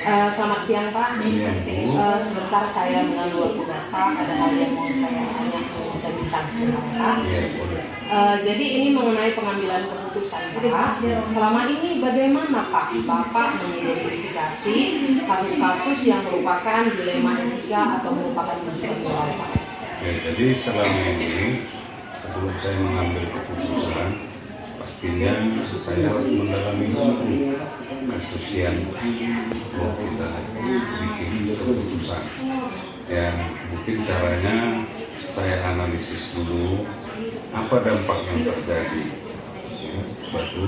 Selamat siang Pak. Sebentar saya mengganggu waktu Bapak. Ada hal yang mau saya tanya dan bincang dengan Pak. Jadi ini mengenai pengambilan keputusan Pak. Selama ini bagaimana Pak Bapak mengidentifikasi kasus-kasus yang merupakan dilema etika atau merupakan keputusan moral Pak? Jadi selama ini sebelum saya mengambil keputusan, pastinya saya harus mendalami dulu kasus yang mau kita bikin keputusan. Dan mungkin caranya saya analisis dulu apa dampak yang terjadi, baru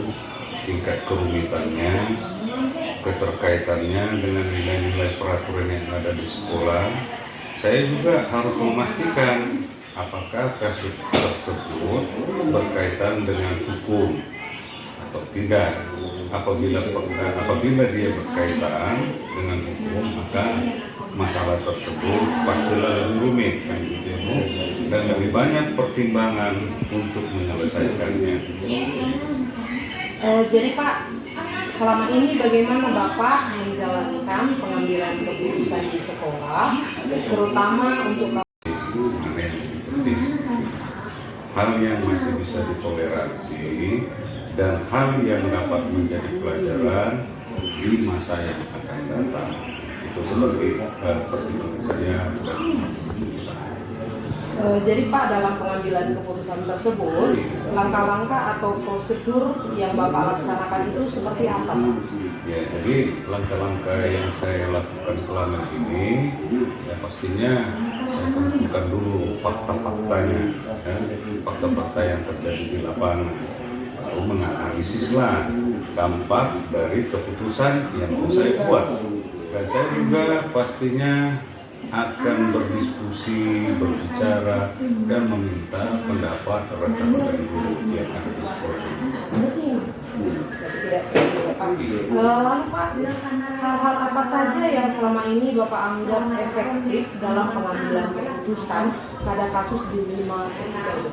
tingkat kerumitannya, keterkaitannya dengan nilai-nilai peraturan yang ada di sekolah. Saya juga harus memastikan apakah kasus tersebut berkaitan dengan hukum atau tidak. Apabila dia berkaitan dengan hukum, maka masalah tersebut pastilah lebih rumit dan lebih banyak pertimbangan untuk menyelesaikannya. Jadi Pak, selama ini bagaimana Bapak menjalankan pengambilan keputusan di sekolah, terutama untuk hal yang masih bisa ditoleransi dan hal yang dapat menjadi pelajaran di masa yang akan datang. Itu seperti pertimbangan saya dan keputusan. Jadi Pak, dalam pengambilan keputusan tersebut, langkah-langkah atau prosedur yang Bapak laksanakan itu seperti apa? Ya, jadi langkah-langkah yang saya lakukan selama ini, ya pastinya saya tentukan dulu fakta-faktanya, ya, fakta-fakta yang terjadi di lapangan, lalu menganalisislah dampak dari keputusan yang mau saya buat. Dan saya juga pastinya akan berdiskusi, berbicara, dan meminta pendapat rekan-rekan guru yang ada di sekolah ini. Lalu Pak, hal-hal apa saja yang selama ini Bapak anggap efektif dalam pengambilan keputusan pada kasus dilema etika itu?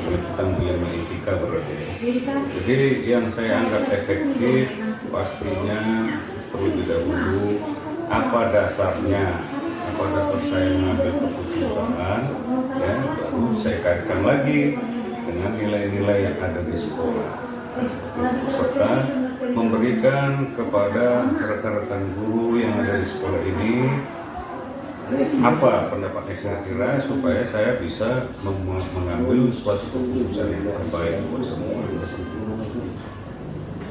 Tentang dilema etika berarti. Jadi yang saya anggap efektif pastinya terlebih dahulu apa dasarnya, apa dasar saya mengambil keputusan, ya, baru saya kaitkan lagi dengan nilai-nilai yang ada di sekolah, serta memberikan kepada rekan-rekan guru yang ada di sekolah ini apa pendapatnya kira-kira supaya saya bisa mengambil suatu keputusan yang terbaik buat semua.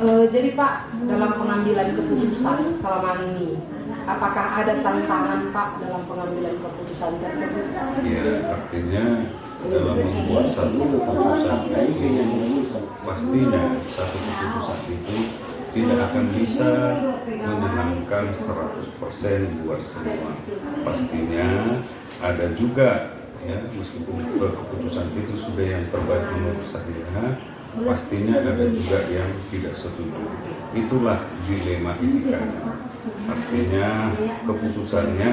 Jadi Pak, dalam pengambilan keputusan selama ini, apakah ada tantangan Pak dalam pengambilan keputusan tersebut? Ya, artinya dalam membuat satu keputusan ini, pastinya satu keputusan itu tidak akan bisa menyenangkan 100% buat semua. Pastinya ada juga, ya, meskipun keputusan itu sudah yang terbaik menurut saya, pastinya ada juga yang tidak setuju. Itulah dilema etikanya. Artinya keputusannya,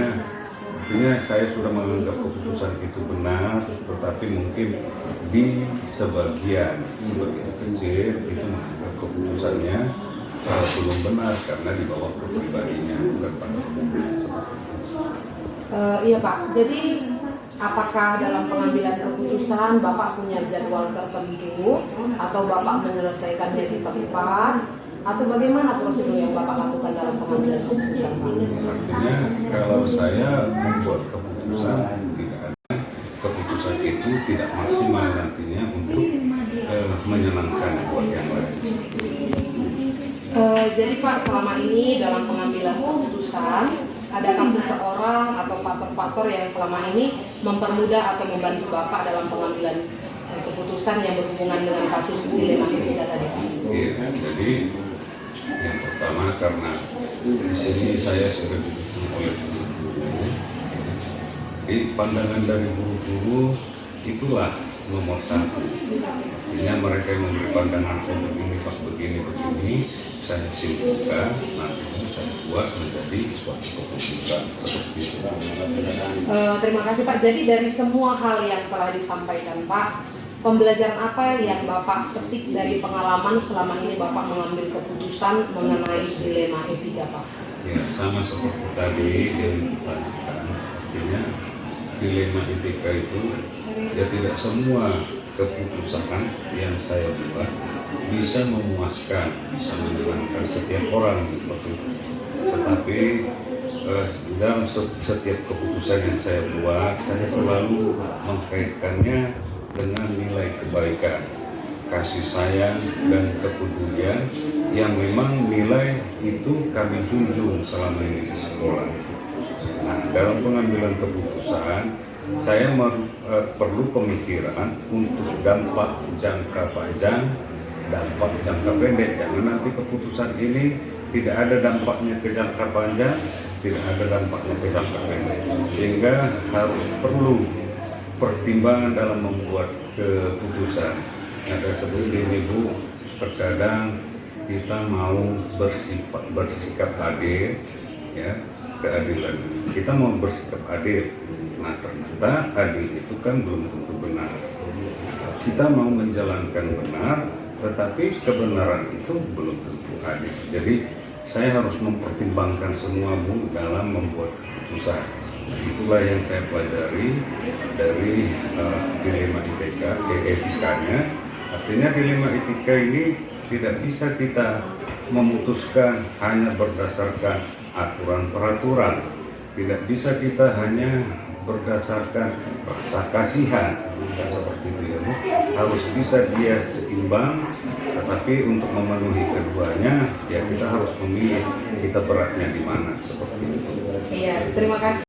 artinya saya sudah menganggap keputusan itu benar, tetapi mungkin di sebagian kecil itu menganggap keputusannya belum benar karena dibawa ke pribadinya, bukan pada umumnya. Iya Pak, jadi apakah dalam pengambilan keputusan Bapak punya jadwal tertentu atau Bapak menyelesaikannya di tempat atau bagaimana prosedur yang Bapak lakukan dalam pengambilan keputusan? Artinya kalau saya membuat keputusan, tidak ada keputusan itu tidak maksimal nantinya untuk menyenangkan buat yang lain. Jadi Pak, selama ini dalam pengambilan keputusan, adakah seseorang atau faktor-faktor yang selama ini mempermudah atau membantu Bapak dalam pengambilan keputusan yang berhubungan dengan kasus dilema etika tadi Pak? Iya, jadi yang pertama karena di sini saya sudah didukung oleh guru-guru. Jadi pandangan dari guru-guru itulah nomor satu. Artinya mereka yang memberi pandangan begini, Pak, begini, saya simpulkan, nanti saya buat menjadi suatu keputusan seperti itu. Terima kasih Pak. Jadi dari semua hal yang telah disampaikan Pak, pembelajaran apa yang Bapak petik dari pengalaman selama ini Bapak mengambil keputusan mengenai dilema etika, Pak? Ya, sama seperti tadi yang ditanyakan, artinya dilema etika itu ya tidak semua keputusan yang saya buat bisa memuaskan, bisa menyenangkan setiap orang seperti itu. Tetapi dalam setiap keputusan yang saya buat, saya selalu mengkaitkannya dengan nilai kebaikan, kasih sayang, dan kepedulian yang memang nilai itu kami junjung selama ini di sekolah. Nah, dalam pengambilan keputusan, saya perlu pemikiran untuk dampak jangka panjang, dampak jangka pendek. Jangan nanti keputusan ini tidak ada dampaknya ke jangka panjang, tidak ada dampaknya ke jangka pendek. Sehingga harus perlu pertimbangan dalam membuat keputusan. Ada seperti ini Bu, terkadang kita mau bersikap adil, ya, keadilan. Kita mau bersikap adil, nah ternyata adil itu kan belum tentu benar. Kita mau menjalankan benar, tetapi kebenaran itu belum tentu adil. Jadi saya harus mempertimbangkan semua Bu dalam membuat keputusan. Itulah yang saya pelajari dari dilema etika, etikanya. Artinya dilema etika ini tidak bisa kita memutuskan hanya berdasarkan aturan-peraturan. Tidak bisa kita hanya berdasarkan rasa kasihan. Bukan seperti itu ya Bu. Harus bisa dia seimbang, tetapi untuk memenuhi keduanya, ya kita harus memilih kita beratnya di mana, seperti itu. Iya, terima kasih.